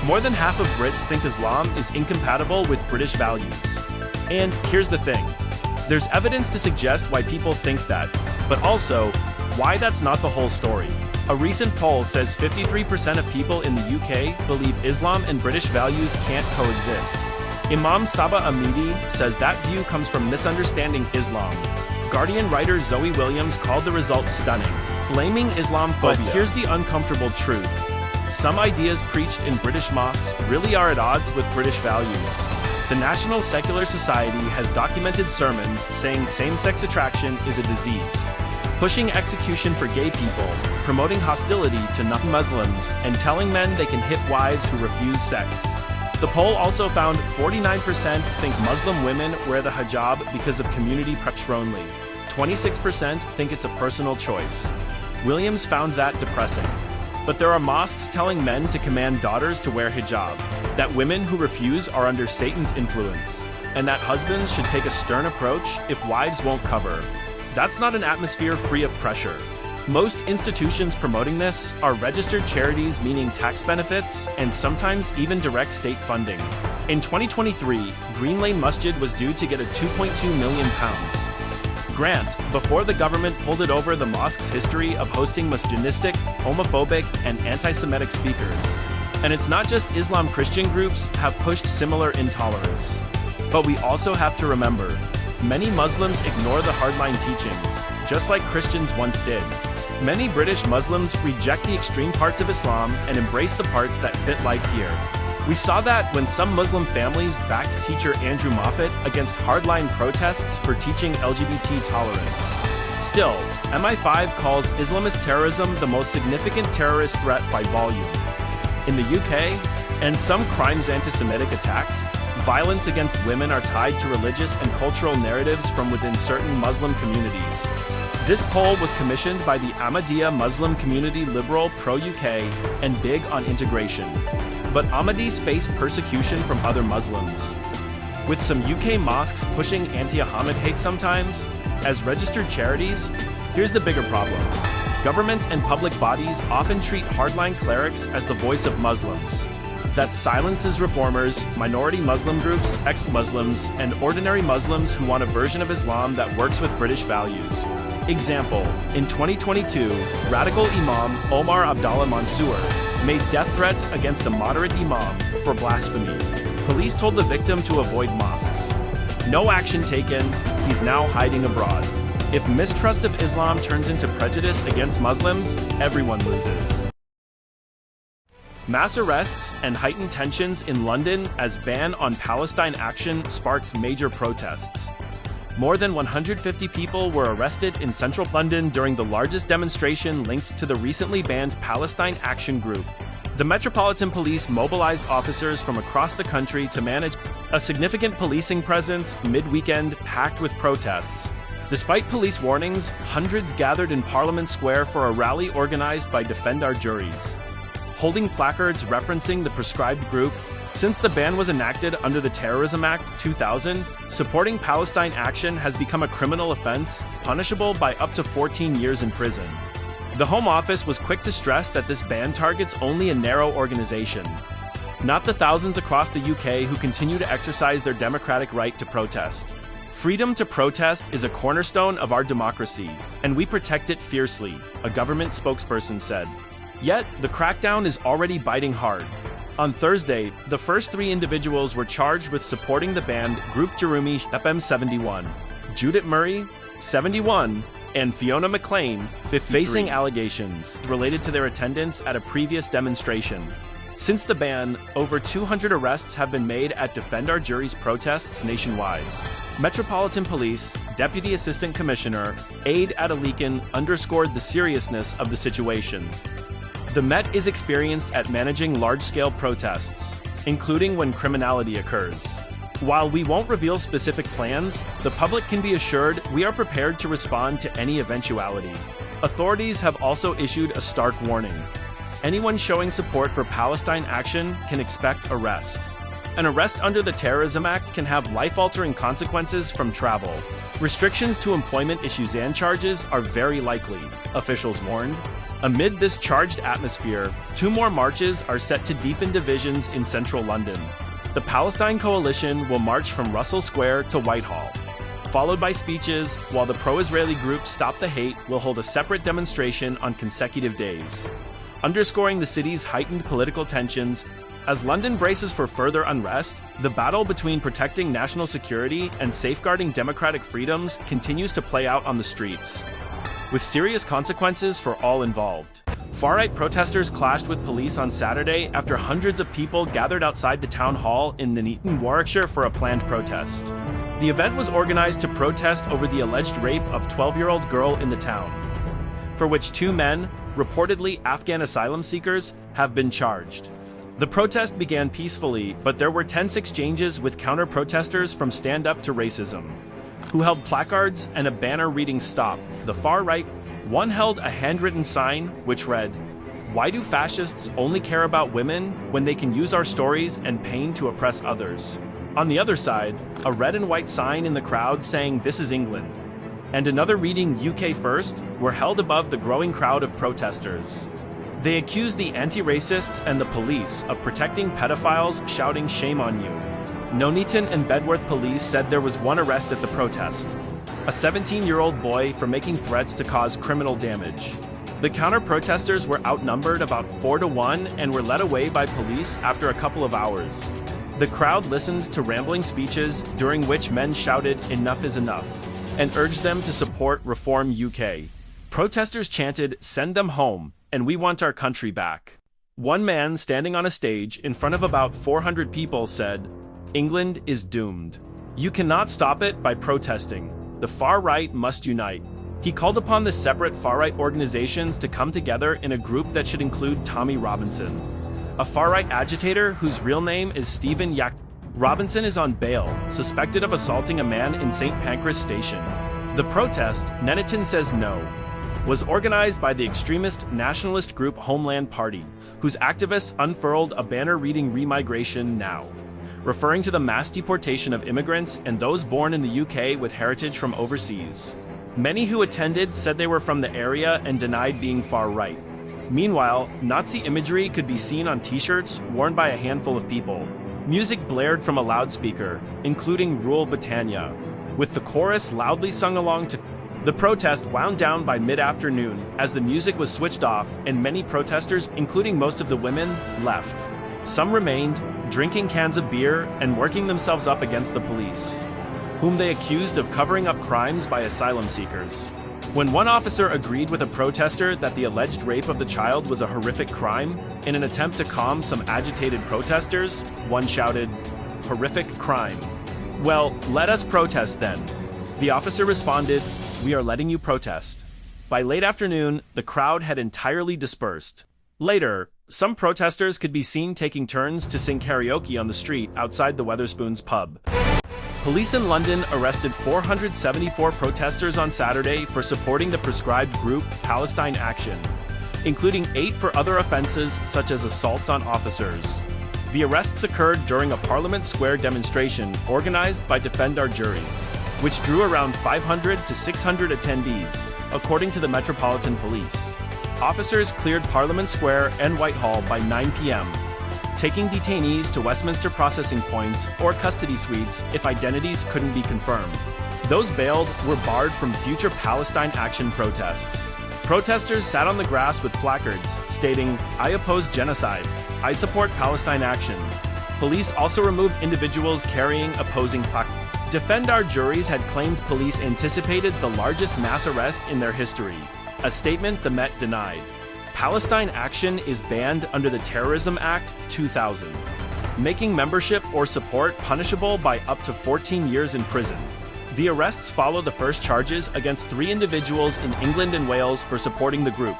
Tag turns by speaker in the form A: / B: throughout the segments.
A: More than half of Brits think Islam is incompatible with British values. And here's the thing. There's evidence to suggest why people think that, but also, why that's not the whole story. A recent poll says 53% of people in the UK believe Islam and British values can't coexist. Imam Saba Amidi says that view comes from misunderstanding Islam. Guardian writer Zoe Williams called the results stunning, blaming Islamophobia. But here's the uncomfortable truth. Some ideas preached in British mosques really are at odds with British values. The National Secular Society has documented sermons saying same-sex attraction is a disease, pushing execution for gay people, promoting hostility to non-Muslims, and telling men they can hit wives who refuse sex. The poll also found 49% think Muslim women wear the hijab because of community pressure only. 26% think it's a personal choice. Williams found that depressing. But there are mosques telling men to command daughters to wear hijab, that women who refuse are under Satan's influence, and that husbands should take a stern approach if wives won't cover. That's not an atmosphere free of pressure. Most institutions promoting this are registered charities, meaning tax benefits, and sometimes even direct state funding. In 2023, Green Lane Masjid was due to get a £2.2 million grant before the government pulled it over the mosque's history of hosting misogynistic, homophobic, and anti-Semitic speakers. And it's not just Islam. Christian groups have pushed similar intolerance. But we also have to remember, many Muslims ignore the hardline teachings, just like Christians once did. Many British Muslims reject the extreme parts of Islam and embrace the parts that fit life here. We saw that when some Muslim families backed teacher Andrew Moffat against hardline protests for teaching LGBT tolerance. Still, MI5 calls Islamist terrorism the most significant terrorist threat by volume. In the UK, and some crimes anti-Semitic attacks, violence against women are tied to religious and cultural narratives from within certain Muslim communities. This poll was commissioned by the Ahmadiyya Muslim community, liberal, pro-UK, and big on integration. But Ahmadis face persecution from other Muslims, with some UK mosques pushing anti-Ahmad hate sometimes. As registered charities, here's the bigger problem. Government and public bodies often treat hardline clerics as the voice of Muslims. That silences reformers, minority Muslim groups, ex-Muslims, and ordinary Muslims who want a version of Islam that works with British values. Example, in 2022, radical Imam Omar Abdallah Mansour made death threats against a moderate imam for blasphemy. Police told the victim to avoid mosques. No action taken, he's now hiding abroad. If mistrust of Islam turns into prejudice against Muslims, everyone loses. Mass arrests and heightened tensions in London as ban on Palestine action sparks major protests. More than 150 people were arrested in central London during the largest demonstration linked to the recently banned Palestine Action Group. The Metropolitan Police mobilized officers from across the country to manage a significant policing presence mid-weekend packed with protests. Despite police warnings, hundreds gathered in Parliament Square for a rally organized by Defend Our Juries, holding placards referencing the prescribed group. Since the ban was enacted under the Terrorism Act 2000, supporting Palestine action has become a criminal offense, punishable by up to 14 years in prison. The Home Office was quick to stress that this ban targets only a narrow organization, not the thousands across the UK who continue to exercise their democratic right to protest. Freedom to protest is a cornerstone of our democracy, and we protect it fiercely, a government spokesperson said. Yet, the crackdown is already biting hard. On Thursday, the first 3 individuals were charged with supporting the banned group Jeremy FM 71, Judith Murray, 71, and Fiona McLean, 53, facing allegations related to their attendance at a previous demonstration. Since the ban, over 200 arrests have been made at Defend Our Juries protests nationwide. Metropolitan Police Deputy Assistant Commissioner Aid Adelican underscored the seriousness of the situation. The Met is experienced at managing large-scale protests, including when criminality occurs. While we won't reveal specific plans, the public can be assured we are prepared to respond to any eventuality. Authorities have also issued a stark warning. Anyone showing support for Palestine action can expect arrest. An arrest under the Terrorism Act can have life-altering consequences, from travel restrictions to employment issues, and charges are very likely, officials warned. Amid this charged atmosphere, 2 more marches are set to deepen divisions in central London. The Palestine Coalition will march from Russell Square to Whitehall, followed by speeches, while the pro-Israeli group Stop the Hate will hold a separate demonstration on consecutive days, underscoring the city's heightened political tensions. As London braces for further unrest, the battle between protecting national security and safeguarding democratic freedoms continues to play out on the streets, with serious consequences for all involved. Far-right protesters clashed with police on Saturday after hundreds of people gathered outside the town hall in Nuneaton, Warwickshire for a planned protest. The event was organized to protest over the alleged rape of 12-year-old girl in the town, for which 2 men, reportedly Afghan asylum seekers, have been charged. The protest began peacefully, but there were tense exchanges with counter-protesters from Stand Up to Racism, who held placards and a banner reading Stop the Far Right. One held a handwritten sign which read, "Why do fascists only care about women when they can use our stories and pain to oppress others?" On the other side, a red and white sign in the crowd saying "This is England," and another reading "UK First" were held above the growing crowd of protesters. They accused the anti-racists and the police of protecting pedophiles, shouting "Shame on you." Nuneaton and Bedworth police said there was 1 arrest at the protest, a 17-year-old boy for making threats to cause criminal damage. The counter-protesters were outnumbered about 4 to 1 and were led away by police after a couple of hours. The crowd listened to rambling speeches during which men shouted "Enough is enough" and urged them to support Reform UK. Protesters chanted "Send them home," and "We want our country back." One man standing on a stage in front of about 400 people said, "England is doomed. You cannot stop it by protesting. The far right must unite." He called upon the separate far-right organizations to come together in a group that should include Tommy Robinson, a far-right agitator whose real name is Stephen Yak. Robinson is on bail, suspected of assaulting a man in St. Pancras Station. The protest, Nuneaton says no, was organized by the extremist nationalist group Homeland Party, whose activists unfurled a banner reading "Remigration Now," referring to the mass deportation of immigrants and those born in the UK with heritage from overseas. Many who attended said they were from the area and denied being far-right. Meanwhile, Nazi imagery could be seen on t-shirts worn by a handful of people. Music blared from a loudspeaker, including Rule Britannia, with the chorus loudly sung along to. The protest wound down by mid-afternoon as the music was switched off and many protesters, including most of the women, left. Some remained, drinking cans of beer and working themselves up against the police, whom they accused of covering up crimes by asylum seekers. When one officer agreed with a protester that the alleged rape of the child was a horrific crime, in an attempt to calm some agitated protesters, one shouted, "Horrific crime. Well, let us protest then." The officer responded, "We are letting you protest." By late afternoon, the crowd had entirely dispersed. Later, some protesters could be seen taking turns to sing karaoke on the street outside the Wetherspoons pub. Police in London arrested 474 protesters on Saturday for supporting the proscribed group Palestine Action, including 8 for other offenses such as assaults on officers. The arrests occurred during a Parliament Square demonstration organized by Defend Our Juries, which drew around 500 to 600 attendees, according to the Metropolitan Police. Officers cleared Parliament Square and Whitehall by 9 p.m., taking detainees to Westminster processing points or custody suites if identities couldn't be confirmed. Those bailed were barred from future Palestine Action protests. Protesters sat on the grass with placards stating, "I oppose genocide. I support Palestine Action." Police also removed individuals carrying opposing placards. Defend Our Juries had claimed police anticipated the largest mass arrest in their history, a statement the Met denied. Palestine Action is banned under the Terrorism Act 2000, making membership or support punishable by up to 14 years in prison. The arrests follow the first charges against 3 individuals in England and Wales for supporting the group.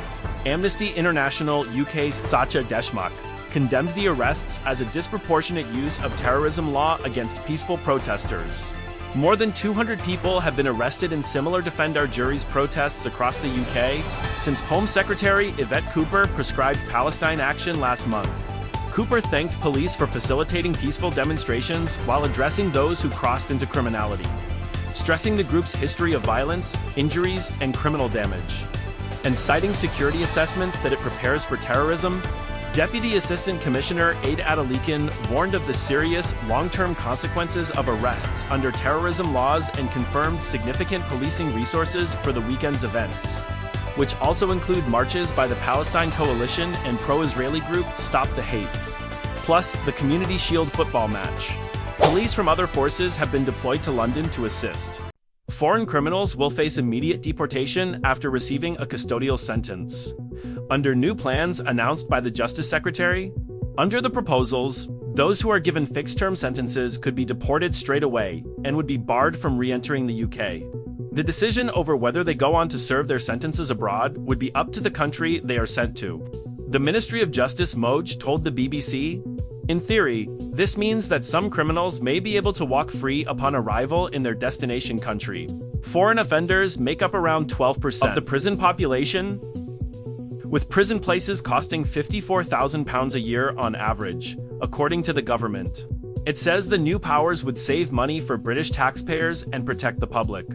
A: Amnesty International UK's Sacha Deshmukh condemned the arrests as a disproportionate use of terrorism law against peaceful protesters. More than 200 people have been arrested in similar Defend Our Juries protests across the UK since Home Secretary Yvette Cooper prescribed Palestine Action last month. Cooper thanked police for facilitating peaceful demonstrations while addressing those who crossed into criminality, stressing the group's history of violence, injuries, and criminal damage. and citing security assessments that it prepares for terrorism, Deputy Assistant Commissioner Aid Adalikin warned of the serious, long-term consequences of arrests under terrorism laws and confirmed significant policing resources for the weekend's events, which also include marches by the Palestine Coalition and pro-Israeli group Stop the Hate, plus the Community Shield football match. Police from other forces have been deployed to London to assist. Foreign criminals will face immediate deportation after receiving a custodial sentence. Under new plans announced by the Justice Secretary, under the proposals, those who are given fixed-term sentences could be deported straight away and would be barred from re-entering the UK. The decision over whether they go on to serve their sentences abroad would be up to the country they are sent to. The Ministry of Justice Moj told the BBC, "In theory, this means that some criminals may be able to walk free upon arrival in their destination country. Foreign offenders make up around 12% of the prison population, with prison places costing £54,000 a year on average, according to the government." It says the new powers would save money for British taxpayers and protect the public.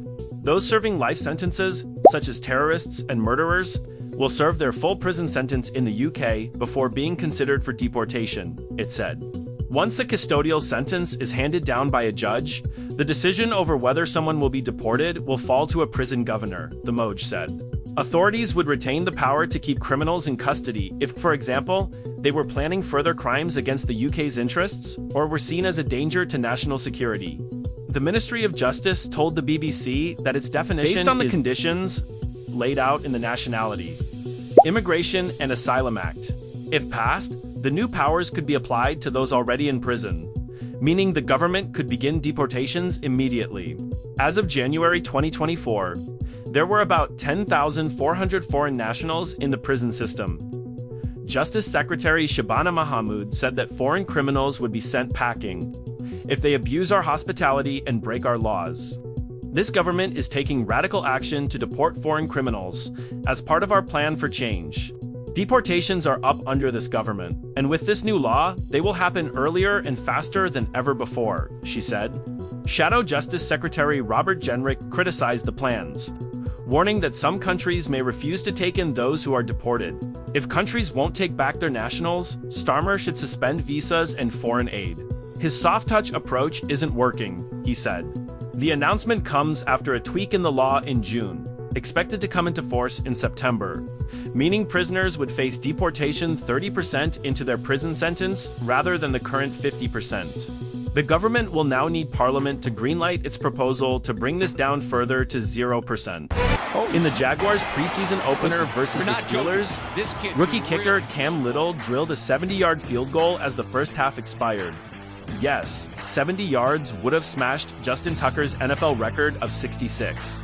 A: Those serving life sentences, such as terrorists and murderers, will serve their full prison sentence in the UK before being considered for deportation, it said. Once a custodial sentence is handed down by a judge, the decision over whether someone will be deported will fall to a prison governor, the Moj said. Authorities would retain the power to keep criminals in custody if, for example, they were planning further crimes against the UK's interests or were seen as a danger to national security. The Ministry of Justice told the BBC that its definition based on the conditions laid out in the Nationality, Immigration and Asylum Act. If passed, the new powers could be applied to those already in prison, meaning the government could begin deportations immediately. As of January 2024, there were about 10,400 foreign nationals in the prison system. Justice Secretary Shabana Mahmood said that foreign criminals would be sent packing if they abuse our hospitality and break our laws. This government is taking radical action to deport foreign criminals as part of our plan for change. Deportations are up under this government, and with this new law, they will happen earlier and faster than ever before, she said. Shadow Justice Secretary Robert Jenrick criticized the plans, warning that some countries may refuse to take in those who are deported. If countries won't take back their nationals, Starmer should suspend visas and foreign aid. His soft-touch approach isn't working, he said. The announcement comes after a tweak in the law in June, expected to come into force in September, meaning prisoners would face deportation 30% into their prison sentence rather than the current 50%. The government will now need Parliament to greenlight its proposal to bring this down further to 0%. In the Jaguars' preseason opener versus the Steelers, rookie kicker Cam Little drilled a 70-yard field goal as the first half expired. Yes, 70 yards would have smashed Justin Tucker's NFL record of 66.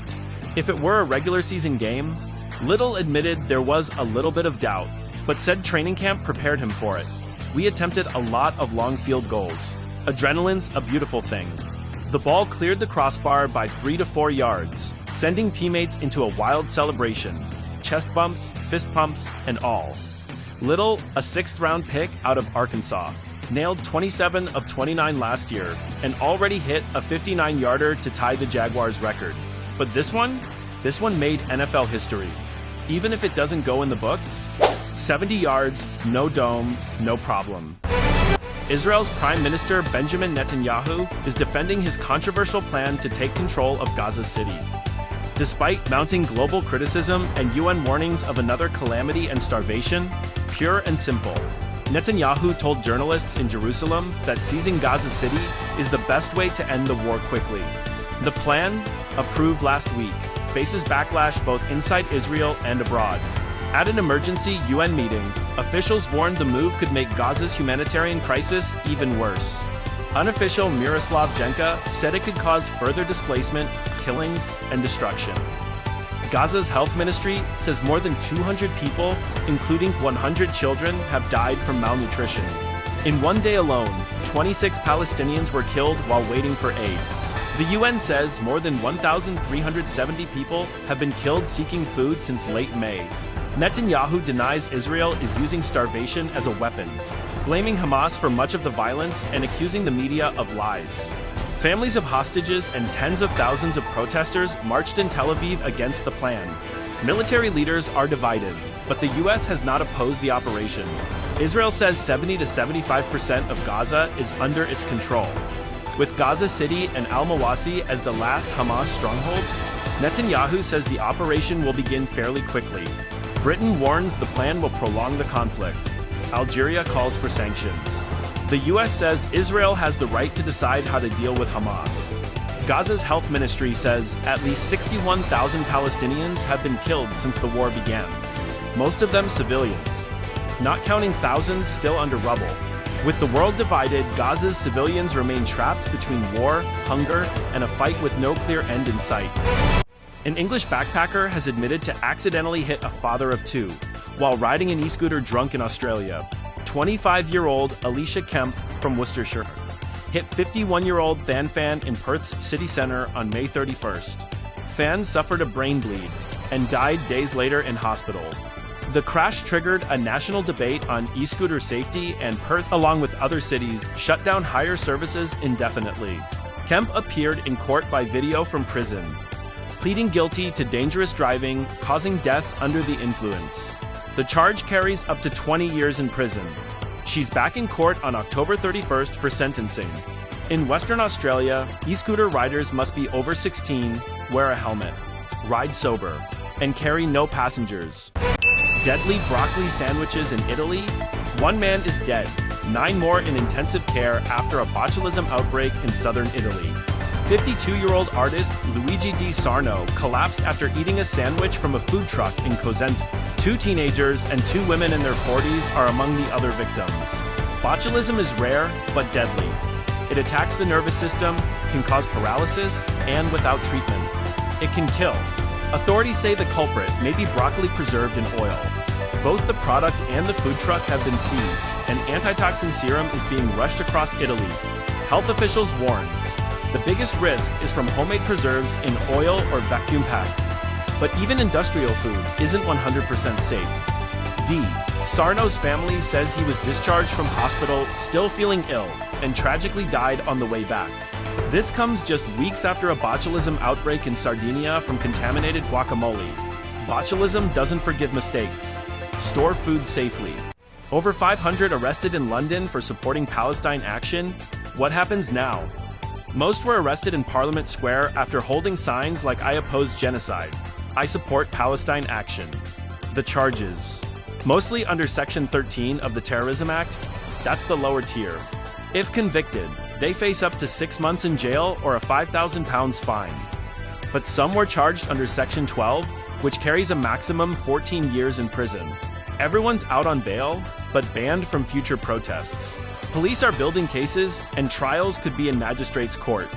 A: If it were a regular season game, Little admitted there was a little bit of doubt, but said training camp prepared him for it. "We attempted a lot of long field goals. Adrenaline's a beautiful thing." The ball cleared the crossbar by 3 to 4 yards, sending teammates into a wild celebration. Chest bumps, fist pumps, and all. Little, a 6th-round pick out of Arkansas, nailed 27 of 29 last year and already hit a 59-yarder to tie the Jaguars' record. But this one made NFL history. Even if it doesn't go in the books, 70 yards, no dome, no problem. Israel's Prime Minister Benjamin Netanyahu is defending his controversial plan to take control of Gaza City. Despite mounting global criticism and UN warnings of another calamity and starvation, pure and simple, Netanyahu told journalists in Jerusalem that seizing Gaza City is the best way to end the war quickly. The plan, approved last week, faces backlash both inside Israel and abroad. At an emergency UN meeting, officials warned the move could make Gaza's humanitarian crisis even worse. Unofficial Miroslav Jenka said it could cause further displacement, killings, and destruction. Gaza's health ministry says more than 200 people, including 100 children, have died from malnutrition. In one day alone, 26 Palestinians were killed while waiting for aid. The UN says more than 1,370 people have been killed seeking food since late May. Netanyahu denies Israel is using starvation as a weapon, blaming Hamas for much of the violence and accusing the media of lies. Families of hostages and tens of thousands of protesters marched in Tel Aviv against the plan. Military leaders are divided, but the U.S. has not opposed the operation. Israel says 70 to 75% of Gaza is under its control. With Gaza City and Al-Mawasi as the last Hamas strongholds, Netanyahu says the operation will begin fairly quickly. Britain warns the plan will prolong the conflict. Algeria calls for sanctions. The U.S. says Israel has the right to decide how to deal with Hamas. Gaza's health ministry says at least 61,000 Palestinians have been killed since the war began. Most of them civilians, not counting thousands still under rubble. With the world divided, Gaza's civilians remain trapped between war, hunger, and a fight with no clear end in sight. An English backpacker has admitted to accidentally hit a father of two while riding an e-scooter drunk in Australia. 25-year-old Alicia Kemp from Worcestershire hit 51-year-old Than Fan in Perth's city centre on May 31st. Fan suffered a brain bleed and died days later in hospital. The crash triggered a national debate on e-scooter safety, and Perth, along with other cities, shut down hire services indefinitely. Kemp appeared in court by video from prison, pleading guilty to dangerous driving, causing death under the influence. The charge carries up to 20 years in prison. She's back in court on October 31st for sentencing. In Western Australia, e-scooter riders must be over 16, wear a helmet, ride sober, and carry no passengers. Deadly broccoli sandwiches in Italy? One man is dead, 9 more in intensive care after a botulism outbreak in southern Italy. 52-year-old artist Luigi Di Sarno collapsed after eating a sandwich from a food truck in Cosenza. 2 teenagers and 2 women in their 40s are among the other victims. Botulism is rare, but deadly. It attacks the nervous system, can cause paralysis, and without treatment, it can kill. Authorities say the culprit may be broccoli preserved in oil. Both the product and the food truck have been seized, and antitoxin serum is being rushed across Italy. Health officials warn, the biggest risk is from homemade preserves in oil or vacuum-packed. But even industrial food isn't 100% safe. D. Sarno's family says he was discharged from hospital still feeling ill and tragically died on the way back. This comes just weeks after a botulism outbreak in Sardinia from contaminated guacamole. Botulism doesn't forgive mistakes. Store food safely. Over 500 arrested in London for supporting Palestine action. What happens now? Most were arrested in Parliament Square after holding signs like "I oppose genocide," "I support Palestine action." The charges, mostly under Section 13 of the Terrorism Act, that's the lower tier. If convicted, they face up to 6 months in jail or a £5,000 fine. But some were charged under Section 12, which carries a maximum 14 years in prison. Everyone's out on bail, but banned from future protests. Police are building cases, and trials could be in magistrate's court.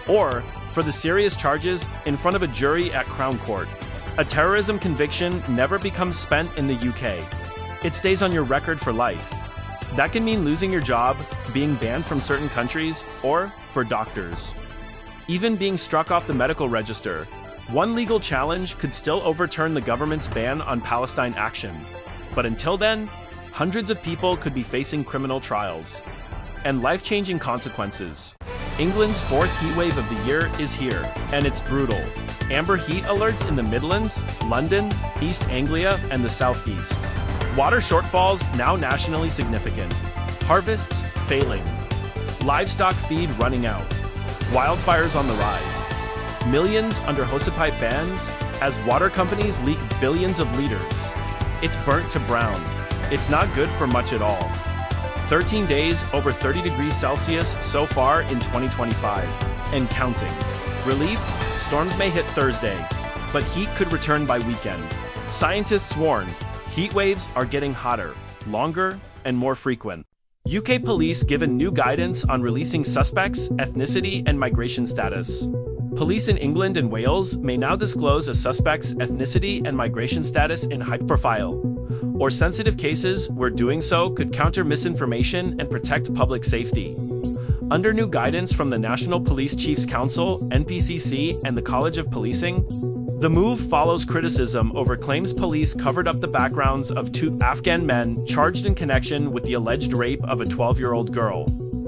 A: Or, for the serious charges, in front of a jury at Crown Court. A terrorism conviction never becomes spent in the UK. It stays on your record for life. That can mean losing your job, being banned from certain countries, or, for doctors, even being struck off the medical register. One legal challenge could still overturn the government's ban on Palestine action. But until then, hundreds of people could be facing criminal trials and life-changing consequences. England's 4th heatwave of the year is here, and it's brutal. Amber heat alerts in the Midlands, London, East Anglia, and the Southeast. Water shortfalls now nationally significant. Harvests failing. Livestock feed running out. Wildfires on the rise. Millions under hosepipe bans as water companies leak billions of liters. It's burnt to brown. It's not good for much at all. 13 days over 30 degrees Celsius so far in 2025, and counting. Relief? Storms may hit Thursday, but heat could return by weekend. Scientists warn, heat waves are getting hotter, longer, and more frequent. UK police given new guidance on releasing suspects, ethnicity, and migration status. Police in England and Wales may now disclose a suspect's ethnicity and migration status in high-profile or sensitive cases where doing so could counter misinformation and protect public safety. Under new guidance from the National Police Chiefs Council, NPCC, and the College of Policing, the move follows criticism over claims police covered up the backgrounds of 2 Afghan men charged in connection with the alleged rape of a 12-year-old girl.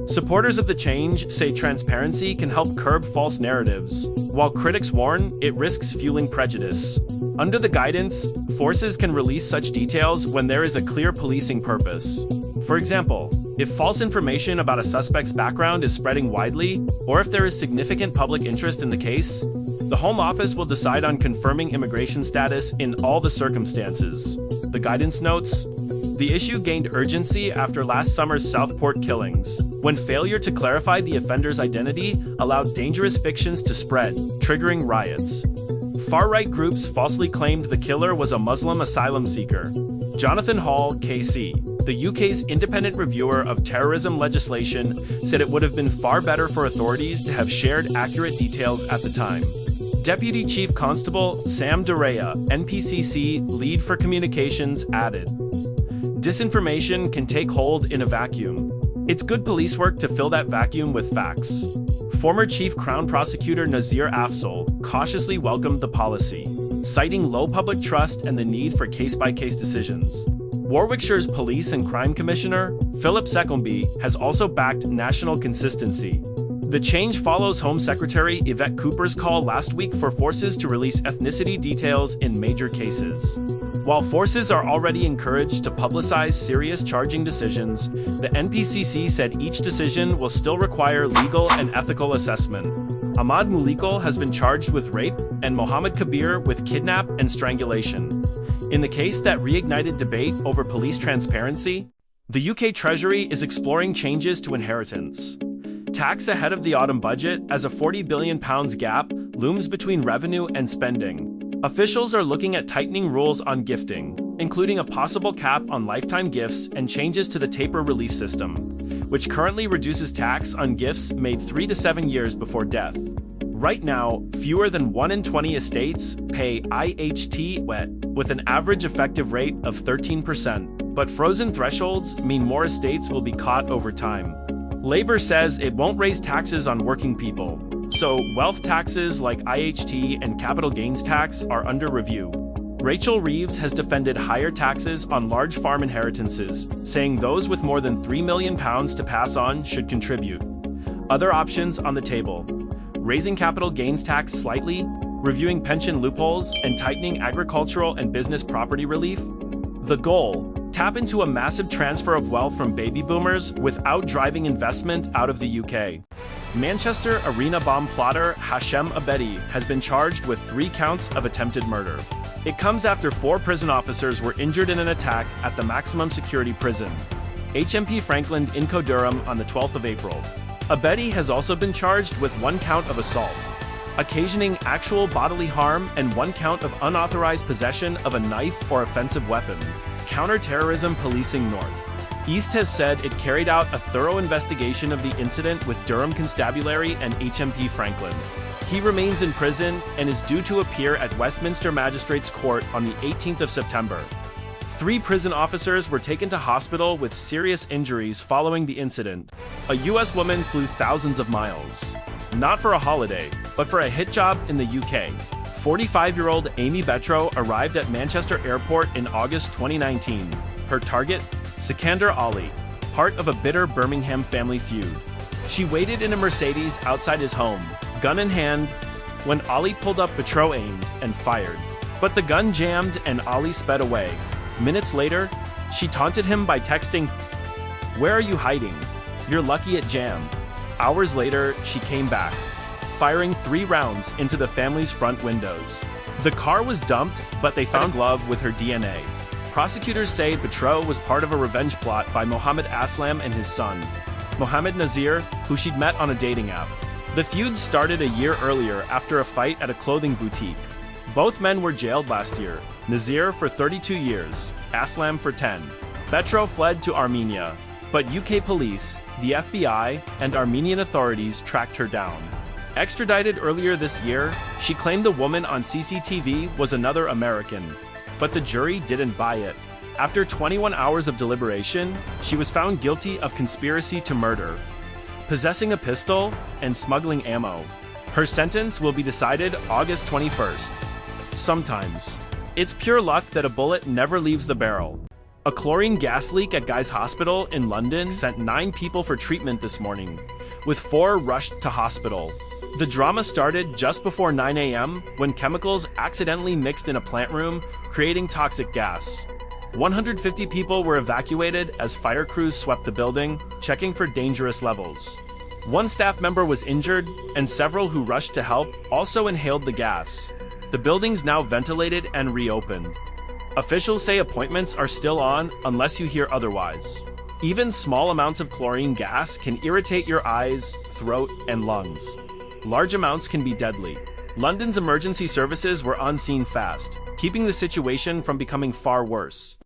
A: Supporters of the change say transparency can help curb false narratives, while critics warn it risks fueling prejudice. Under the guidance, forces can release such details when there is a clear policing purpose. For example, if false information about a suspect's background is spreading widely, or if there is significant public interest in the case, the Home Office will decide on confirming immigration status in all the circumstances. The guidance notes, the issue gained urgency after last summer's Southport killings, when failure to clarify the offender's identity allowed dangerous fictions to spread, triggering riots. Far-right groups falsely claimed the killer was a Muslim asylum seeker. Jonathan Hall, KC, the UK's independent reviewer of terrorism legislation, said it would have been far better for authorities to have shared accurate details at the time. Deputy Chief Constable Sam Dorea, NPCC lead for communications, added, disinformation can take hold in a vacuum. It's good police work to fill that vacuum with facts. Former Chief Crown Prosecutor Nazir Afzal cautiously welcomed the policy, citing low public trust and the need for case-by-case decisions. Warwickshire's Police and Crime Commissioner, Philip Secombe, has also backed national consistency. The change follows Home Secretary Yvette Cooper's call last week for forces to release ethnicity details in major cases. While forces are already encouraged to publicize serious charging decisions, the NPCC said each decision will still require legal and ethical assessment. Ahmad Mulikal has been charged with rape and Mohammed Kabir with kidnap and strangulation. In the case that reignited debate over police transparency, the UK Treasury is exploring changes to inheritance tax ahead of the autumn budget as a £40 billion gap looms between revenue and spending. Officials are looking at tightening rules on gifting, including a possible cap on lifetime gifts and changes to the taper relief system, which currently reduces tax on gifts made 3 to 7 years before death. Right now, fewer than 1 in 20 estates pay IHT WET, with an average effective rate of 13%, but frozen thresholds mean more estates will be caught over time. Labour says it won't raise taxes on working people, so wealth taxes like IHT and capital gains tax are under review. Rachel Reeves has defended higher taxes on large farm inheritances, saying those with more than £3 million to pass on should contribute. Other options on the table: raising capital gains tax slightly, reviewing pension loopholes, and tightening agricultural and business property relief. The goal: tap into a massive transfer of wealth from baby boomers without driving investment out of the UK. Manchester arena bomb plotter Hashem Abedi has been charged with 3 counts of attempted murder. It comes after 4 prison officers were injured in an attack at the maximum security prison, HMP Franklin in Durham, on the 12th of April. Abedi has also been charged with 1 count of assault, occasioning actual bodily harm, and 1 count of unauthorized possession of a knife or offensive weapon. Counter-Terrorism Policing North East has said it carried out a thorough investigation of the incident with Durham Constabulary and HMP Franklin. He remains in prison and is due to appear at Westminster Magistrates Court on the 18th of September. 3 prison officers were taken to hospital with serious injuries following the incident. A U.S. woman flew thousands of miles, not for a holiday, but for a hit job in the UK. 45-year-old Amy Betro arrived at Manchester Airport in August 2019. Her target? Sikander Ali, part of a bitter Birmingham family feud. She waited in a Mercedes outside his home, gun in hand, when Ali pulled up. Betro aimed and fired, but the gun jammed and Ali sped away. Minutes later, she taunted him by texting, "Where are you hiding? You're lucky it jammed." Hours later, she came back, firing 3 rounds into the family's front windows. The car was dumped, but they found a glove with her DNA. Prosecutors say Betro was part of a revenge plot by Mohammed Aslam and his son, Mohammed Nazir, who she'd met on a dating app. The feud started a year earlier after a fight at a clothing boutique. Both men were jailed last year, Nazir for 32 years, Aslam for 10. Betro fled to Armenia, but UK police, the FBI, and Armenian authorities tracked her down. Extradited earlier this year, she claimed the woman on CCTV was another American, but the jury didn't buy it. After 21 hours of deliberation, she was found guilty of conspiracy to murder, possessing a pistol, and smuggling ammo. Her sentence will be decided August 21st. Sometimes, it's pure luck that a bullet never leaves the barrel. A chlorine gas leak at Guy's Hospital in London sent 9 people for treatment this morning, with 4 rushed to hospital. The drama started just before 9 a.m. when chemicals accidentally mixed in a plant room, creating toxic gas. 150 people were evacuated as fire crews swept the building, checking for dangerous levels. One staff member was injured, and several who rushed to help also inhaled the gas. The building's now ventilated and reopened. Officials say appointments are still on unless you hear otherwise. Even small amounts of chlorine gas can irritate your eyes, throat, and lungs. Large amounts can be deadly. London's emergency services were on scene fast, keeping the situation from becoming far worse.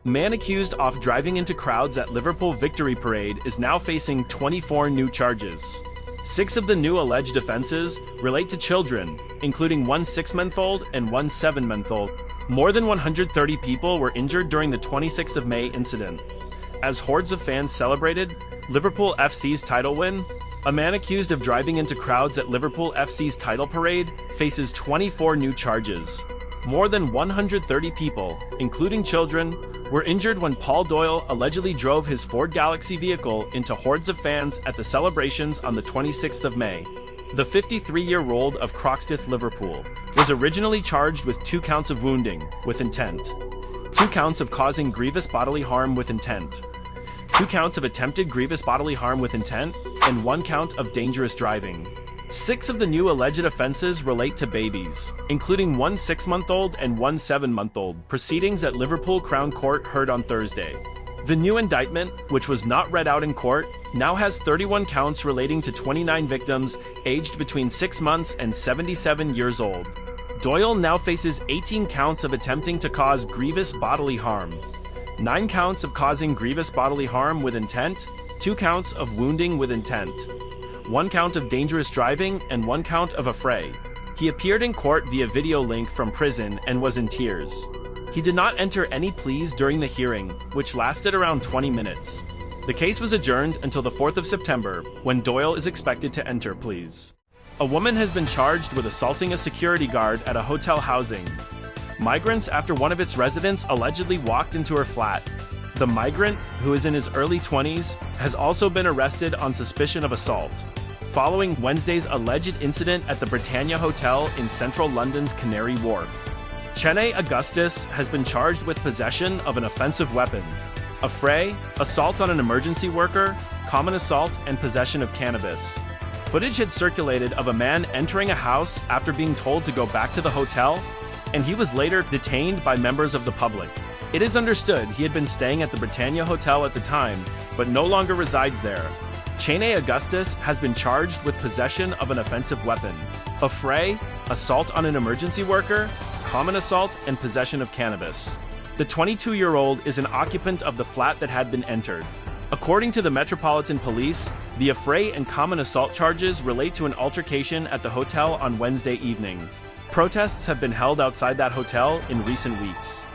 A: Man accused of driving into crowds at Liverpool Victory Parade is now facing 24 new charges. 6 of the new alleged offenses relate to children, including one 6-month-old and one 7-month-old. More than 130 people were injured during the 26th of May incident. As hordes of fans celebrated Liverpool FC's title win, a man accused of driving into crowds at Liverpool FC's title parade faces 24 new charges. More than 130 people, including children, were injured when Paul Doyle allegedly drove his Ford Galaxy vehicle into hordes of fans at the celebrations on the 26th of May. The 53-year-old of Croxteth, Liverpool, was originally charged with 2 counts of wounding with intent, 2 counts of causing grievous bodily harm with intent, 2 counts of attempted grievous bodily harm with intent, and 1 count of dangerous driving. 6 of the new alleged offenses relate to babies, including one 6-month-old and one 7-month-old. Proceedings at Liverpool Crown Court heard on Thursday. The new indictment, which was not read out in court, now has 31 counts relating to 29 victims aged between 6 months and 77 years old. Doyle now faces 18 counts of attempting to cause grievous bodily harm, 9 counts of causing grievous bodily harm with intent, 2 counts of wounding with intent, 1 count of dangerous driving, and 1 count of affray. He appeared in court via video link from prison and was in tears. He did not enter any pleas during the hearing, which lasted around 20 minutes. The case was adjourned until the 4th of September, when Doyle is expected to enter pleas. A woman has been charged with assaulting a security guard at a hotel housing migrants after one of its residents allegedly walked into her flat. The migrant, who is in his early 20s, has also been arrested on suspicion of assault, following Wednesday's alleged incident at the Britannia Hotel in central London's Canary Wharf. Chene Augustus has been charged with possession of an offensive weapon, affray, assault on an emergency worker, common assault, and possession of cannabis. Footage had circulated of a man entering a house after being told to go back to the hotel, and he was later detained by members of the public. It is understood he had been staying at the Britannia Hotel at the time, but no longer resides there. Chene Augustus has been charged with possession of an offensive weapon, affray, assault on an emergency worker, common assault, and possession of cannabis. The 22-year-old is an occupant of the flat that had been entered. According to the Metropolitan Police, the affray and common assault charges relate to an altercation at the hotel on Wednesday evening. Protests have been held outside that hotel in recent weeks,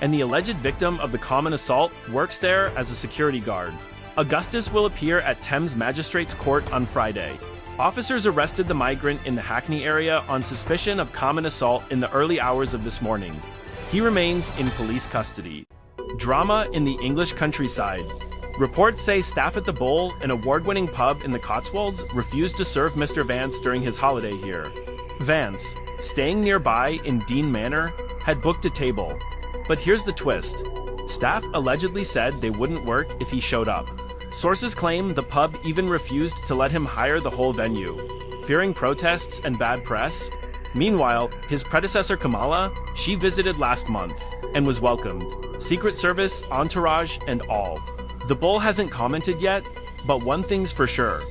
A: and the alleged victim of the common assault works there as a security guard. Augustus will appear at Thames Magistrates Court on Friday. Officers arrested the migrant in the Hackney area on suspicion of common assault in the early hours of this morning. He remains in police custody. Drama in the English countryside. Reports say staff at the Bull, an award-winning pub in the Cotswolds, refused to serve Mr. Vance during his holiday here. Vance, staying nearby in Dean Manor, had booked a table. But here's the twist. Staff allegedly said they wouldn't work if he showed up. Sources claim the pub even refused to let him hire the whole venue, fearing protests and bad press. Meanwhile, his predecessor Kamala, she visited last month and was welcomed, Secret Service, entourage, and all. The Bull hasn't commented yet, but one thing's for sure.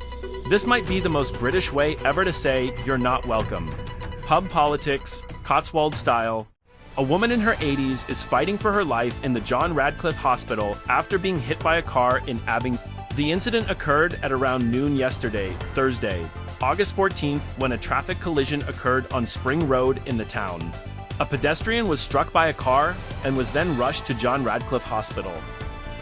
A: This might be the most British way ever to say you're not welcome. Pub politics, Cotswold style. A woman in her 80s is fighting for her life in the John Radcliffe Hospital after being hit by a car in Abingdon. The incident occurred at around noon yesterday, Thursday, August 14th, when a traffic collision occurred on Spring Road in the town. A pedestrian was struck by a car and was then rushed to John Radcliffe Hospital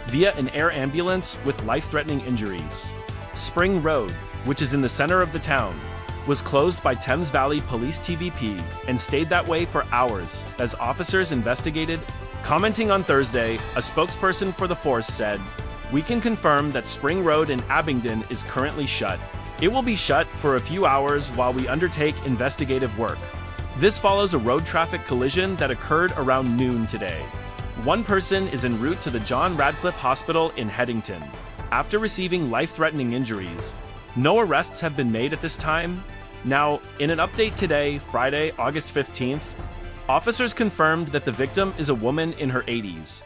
A: via an air ambulance with life-threatening injuries. Spring Road, which is in the center of the town, was closed by Thames Valley Police TVP and stayed that way for hours as officers investigated. Commenting on Thursday, a spokesperson for the force said, "We can confirm that Spring Road in Abingdon is currently shut. It will be shut for a few hours while we undertake investigative work. This follows a road traffic collision that occurred around noon today. One person is en route to the John Radcliffe Hospital in Headington after receiving life-threatening injuries. No arrests have been made at this time. Now, in an update today, Friday, August 15th, officers confirmed that the victim is a woman in her 80s.